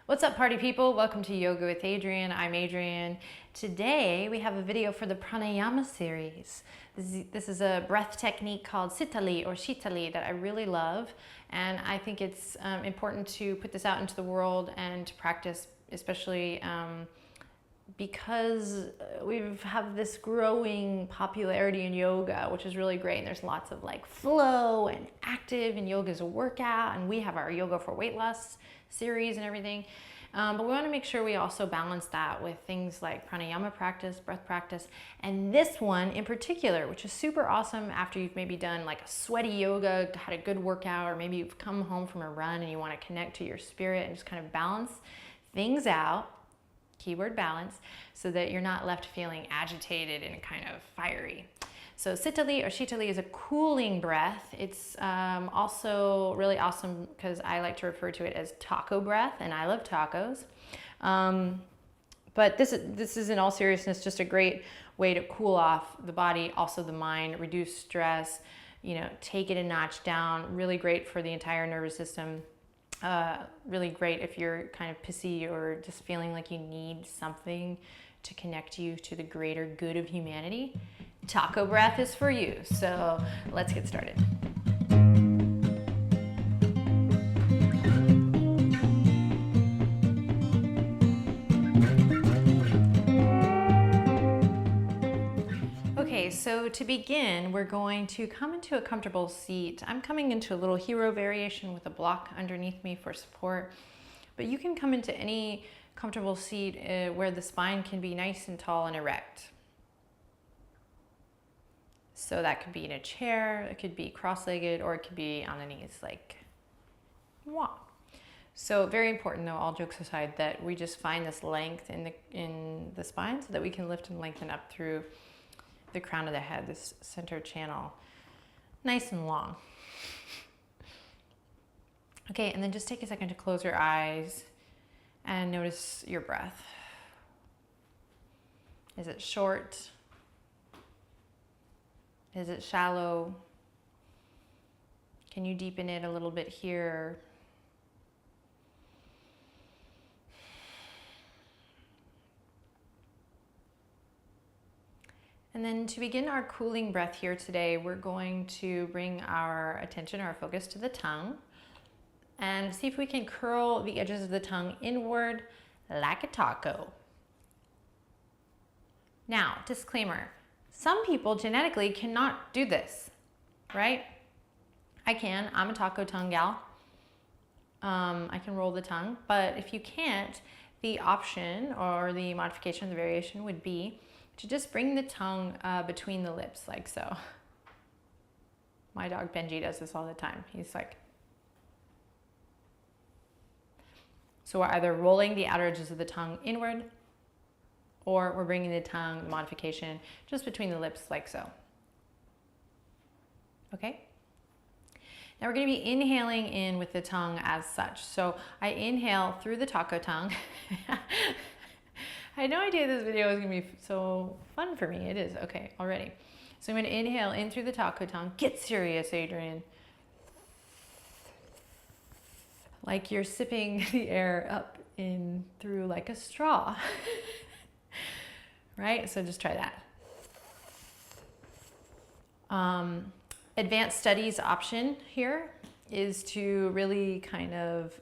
What's up, party people? Welcome to Yoga with Adriene. I'm Adriene. Today we have a video for the Pranayama series. This is a breath technique called Sitali or Shitali that I really love, and I think it's important to put this out into the world and to practice, especially because we have this growing popularity in yoga, which is really great. And there's lots of like flow and active, and yoga is a workout, and we have our yoga for weight loss series and everything. But we want to make sure we also balance that with things like pranayama practice, breath practice, and this one in particular, which is super awesome after you've maybe done like a sweaty yoga, had a good workout, or maybe you've come home from a run and you want to connect to your spirit and just kind of balance things out. Keyword balance, so that you're not left feeling agitated and kind of fiery. So Sitali or Shitali is a cooling breath. It's also really awesome because I like to refer to it as taco breath, and I love tacos. But this is in all seriousness just a great way to cool off the body, also the mind, reduce stress, take it a notch down. Really great for the entire nervous system. Really great if you're kind of pissy or just feeling like you need something to connect you to the greater good of humanity. Taco breath is for you. So let's get started. Okay, so to begin, we're going to come into a comfortable seat. I'm coming into a little hero variation with a block underneath me for support, but you can come into any comfortable seat where the spine can be nice and tall and erect. So that could be in a chair, it could be cross-legged, or it could be on the knees like moi. So very important though, all jokes aside, that we just find this length in the spine so that we can lift and lengthen up through the crown of the head, this center channel, nice and long. Okay, and then just take a second to close your eyes and notice your breath. Is it short? Is it shallow? Can you deepen it a little bit here? And then to begin our cooling breath here today, we're going to bring our attention, our focus to the tongue, and see if we can curl the edges of the tongue inward like a taco. Now, disclaimer, some people genetically cannot do this, right? I can, I'm a taco tongue gal. I can roll the tongue, but if you can't, the option or the modification, the variation would be to just bring the tongue between the lips like so. My dog Benji does this all the time. He's like, so we're either rolling the outer edges of the tongue inward, or we're bringing the tongue, the modification, just between the lips like so. Okay? Now we're going to be inhaling in with the tongue as such. So I inhale through the taco tongue. I had no idea this video was going to be so fun for me. It is. Okay, already. So I'm going to inhale in through the taco tongue. Get serious, Adriene. Like you're sipping the air up in through like a straw. Right? So just try that. Advanced studies option here is to really kind of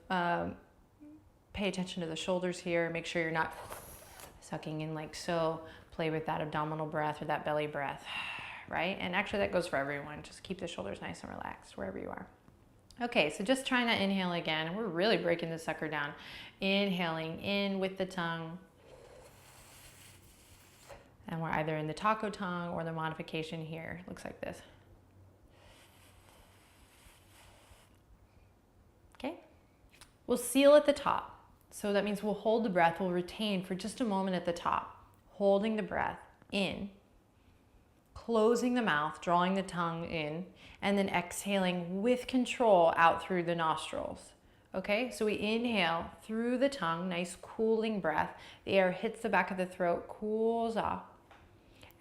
pay attention to the shoulders here. Make sure you're not sucking in like so. Play with that abdominal breath or that belly breath, right? And actually that goes for everyone. Just keep the shoulders nice and relaxed wherever you are. Okay, so just trying to inhale again. We're really breaking this sucker down. Inhaling in with the tongue. And we're either in the taco tongue or the modification here. Looks like this. Okay. We'll seal at the top. So that means we'll hold the breath. We'll retain for just a moment at the top. Holding the breath in. Closing the mouth, drawing the tongue in. And then exhaling with control out through the nostrils. Okay, so we inhale through the tongue, nice cooling breath. The air hits the back of the throat, cools off.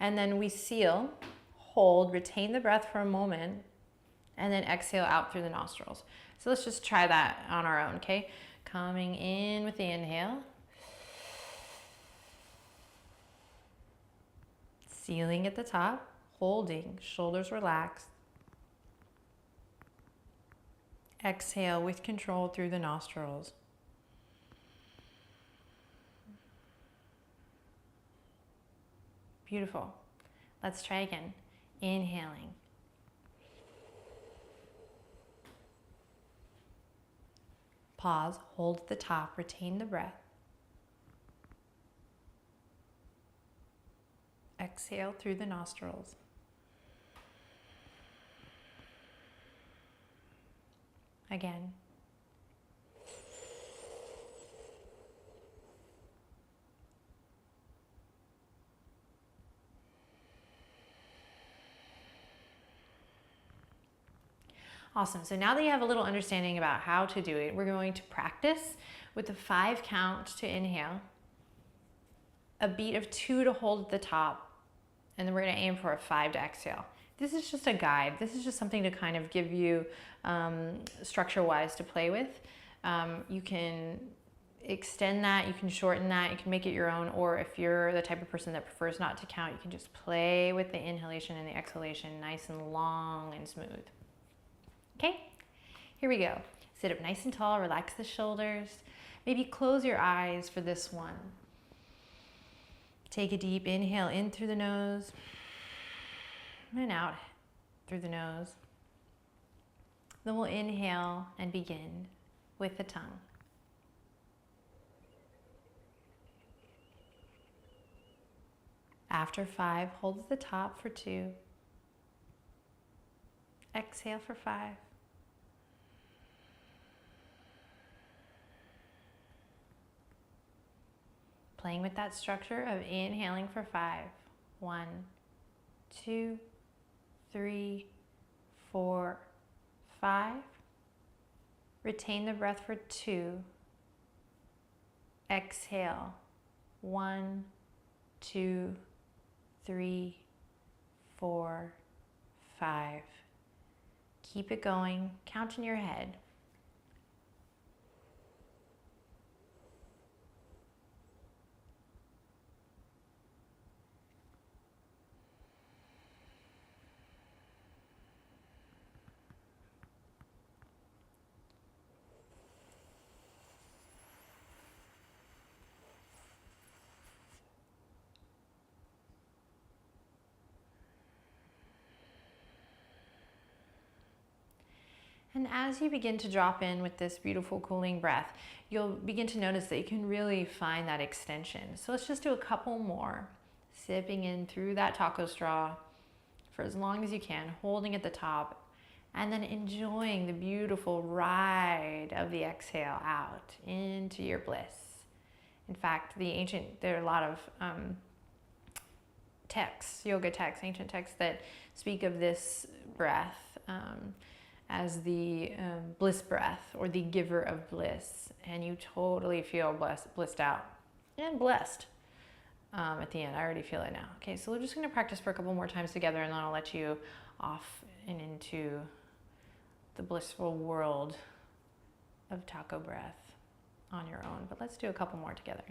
And then we seal, hold, retain the breath for a moment, and then exhale out through the nostrils. So let's just try that on our own, okay? Coming in with the inhale. Ceiling at the top, holding, shoulders relaxed. Exhale with control through the nostrils. Beautiful. Let's try again. Inhaling. Pause, hold at the top, retain the breath. Exhale through the nostrils. Again. Awesome. So now that you have a little understanding about how to do it, we're going to practice with the 5 count to inhale, a beat of 2 to hold at the top, and then we're going to aim for a 5 to exhale. This is just a guide. This is just something to kind of give you structure-wise to play with. You can extend that, you can shorten that, you can make it your own, or if you're the type of person that prefers not to count, you can just play with the inhalation and the exhalation nice and long and smooth. Okay, here we go. Sit up nice and tall, relax the shoulders. Maybe close your eyes for this one. Take a deep inhale in through the nose and out through the nose. Then we'll inhale and begin with the tongue. After 5, hold at the top for 2. Exhale for 5. Playing with that structure of inhaling for 5. 1, 2, 3, 4, 5. Retain the breath for 2. Exhale. 1, 2, 3, 4, 5. Keep it going. Count in your head. And as you begin to drop in with this beautiful cooling breath, you'll begin to notice that you can really find that extension. So let's just do a couple more. Sipping in through that taco straw for as long as you can, holding at the top, and then enjoying the beautiful ride of the exhale out into your bliss. In fact, there are a lot of texts, yoga texts, ancient texts that speak of this breath as the bliss breath, or the giver of bliss, and you totally feel blissed out and blessed at the end. I already feel it now. Okay, so we're just going to practice for a couple more times together, and then I'll let you off and into the blissful world of taco breath on your own. But let's do a couple more together.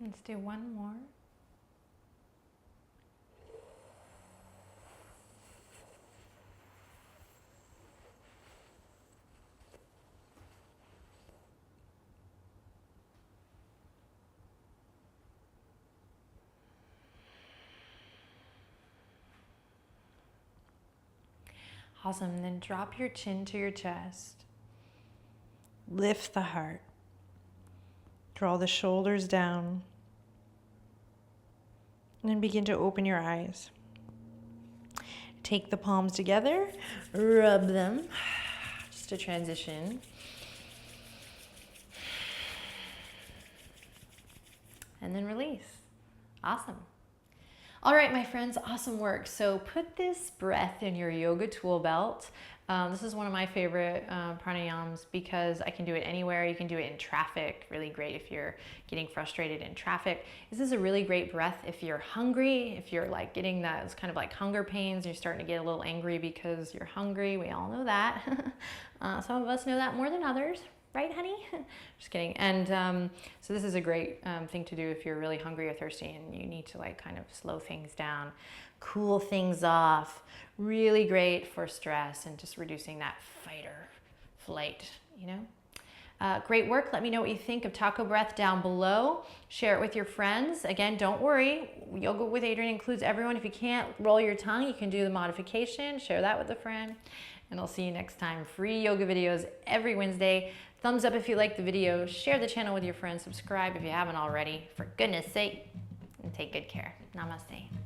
Let's do one more. Awesome. And then drop your chin to your chest. Lift the heart. Draw the shoulders down. And then begin to open your eyes. Take the palms together, rub them, Just a transition. And then release. Awesome. All right, my friends, awesome work. So put this breath in your yoga tool belt. This is one of my favorite pranayams because I can do it anywhere. You can do it in traffic, really great if you're getting frustrated in traffic. This is a really great breath if you're hungry, if you're like getting those kind of like hunger pains, you're starting to get a little angry because you're hungry. We all know that. Some of us know that more than others. Right, honey? Just kidding. And so this is a great thing to do if you're really hungry or thirsty and you need to like kind of slow things down, cool things off. Really great for stress and just reducing that fight or flight, you know? Great work. Let me know what you think of taco breath down below. Share it with your friends. Again, don't worry. Yoga with Adriene includes everyone. If you can't roll your tongue, you can do the modification. Share that with a friend. And I'll see you next time. Free yoga videos every Wednesday. Thumbs up if you like the video. Share the channel with your friends. Subscribe if you haven't already. For goodness sake. And take good care. Namaste.